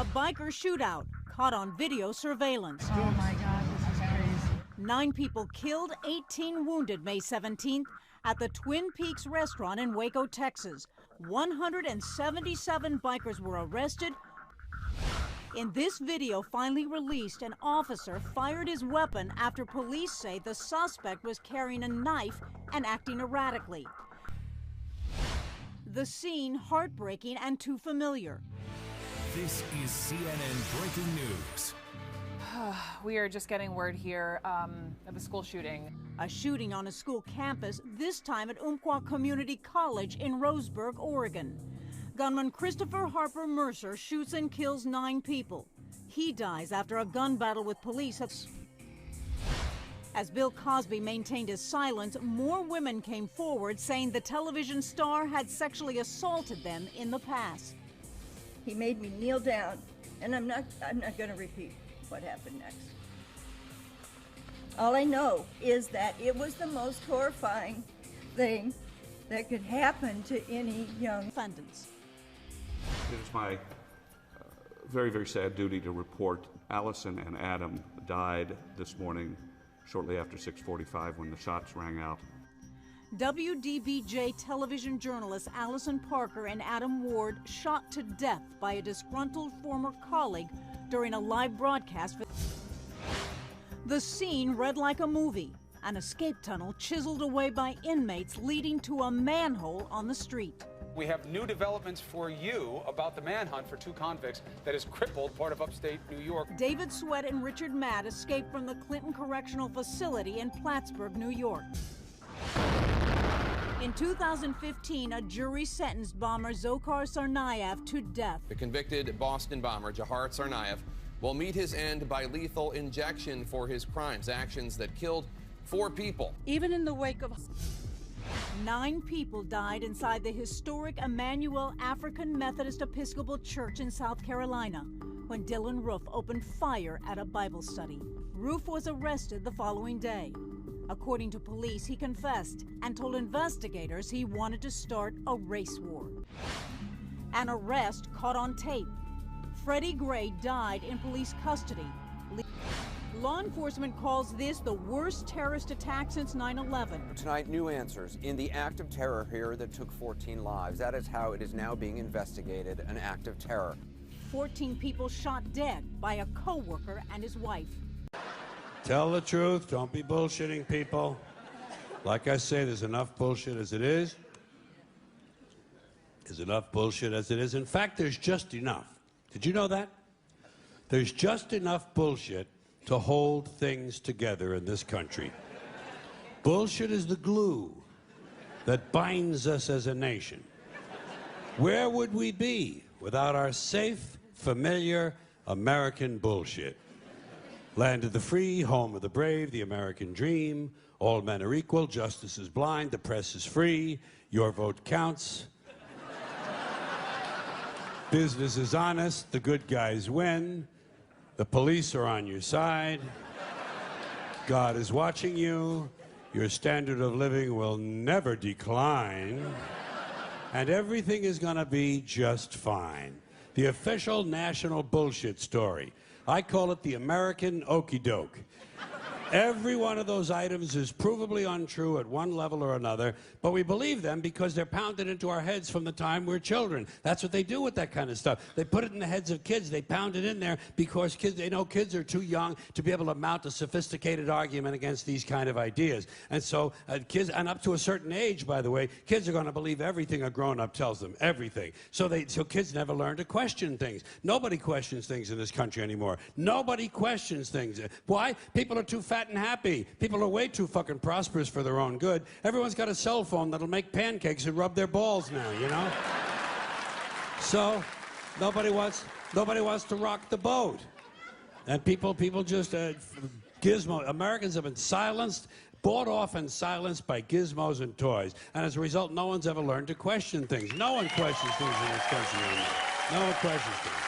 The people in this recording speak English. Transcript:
A biker shootout caught on video surveillance. Oh my God, this is crazy. 9 people killed, 18 wounded May 17th at the Twin Peaks restaurant in Waco, Texas. 177 bikers were arrested. In this video finally released, an officer fired his weapon after police say the suspect was carrying a knife and acting erratically. The scene heartbreaking and too familiar. This is CNN Breaking News. We are just getting word here of a school shooting. A shooting on a school campus, this time at Umpqua Community College in Roseburg, Oregon. Gunman Christopher Harper Mercer shoots and kills 9 people. He dies after a gun battle with police. As Bill Cosby maintained his silence, more women came forward saying the television star had sexually assaulted them in the past. He made me kneel down, and I'm not going to repeat what happened next. All I know is that it was the most horrifying thing that could happen to any young defendants. It is my very, very sad duty to report Allison and Adam died this morning shortly after 6:45 when the shots rang out. WDBJ television journalists Allison Parker and Adam Ward shot to death by a disgruntled former colleague during a live broadcast. The scene read like a movie, an escape tunnel chiseled away by inmates leading to a manhole on the street. We have new developments for you about the manhunt for 2 convicts that has crippled part of upstate New York. David Sweat and Richard Matt escaped from the Clinton Correctional Facility in Plattsburgh, New York. In 2015, a jury sentenced bomber Dzhokhar Tsarnaev to death. The convicted Boston bomber Dzhokhar Tsarnaev will meet his end by lethal injection for his crimes, actions that killed 4 people. Even in the wake of 9 people died inside the historic Emmanuel African Methodist Episcopal Church in South Carolina when Dylan Roof opened fire at a Bible study. Roof was arrested the following day. According to police, he confessed and told investigators he wanted to start a race war. An arrest caught on tape. Freddie Gray died in police custody. Law enforcement calls this the worst terrorist attack since 9/11. Tonight, new answers in the act of terror here that took 14 lives. That is how it is now being investigated, an act of terror. 14 people shot dead by a co-worker and his wife. Tell the truth. Don't be bullshitting people. Like I say, there's enough bullshit as it is. There's enough bullshit as it is. In fact, there's just enough. Did you know that? There's just enough bullshit to hold things together in this country. Bullshit is the glue that binds us as a nation. Where would we be without our safe, familiar American bullshit? Land of the free, home of the brave, the American dream. All men are equal, justice is blind, the press is free, your vote counts. Business is honest, the good guys win. The police are on your side. God is watching you. Your standard of living will never decline. And everything is going to be just fine. The official national bullshit story. I call it the American okey doke. Every one of those items is provably untrue at one level or another, but we believe them because they're pounded into our heads from the time we're children. That's what they do with that kind of stuff. They put it in the heads of kids. They pound it in there because they know kids are too young to be able to mount a sophisticated argument against these kind of ideas. And so kids, and up to a certain age, by the way, kids are going to believe everything a grown-up tells them, everything. So kids never learn to question things. Nobody questions things in this country anymore. Nobody questions things. Why? People are too fat and happy. People are way too fucking prosperous for their own good. Everyone's got a cell phone that'll make pancakes and rub their balls now, you know? So nobody wants to rock the boat. And people just gizmo. Americans have been silenced, bought off and silenced by gizmos and toys. And as a result, no one's ever learned to question things. No one questions things in this country anymore. No one questions things.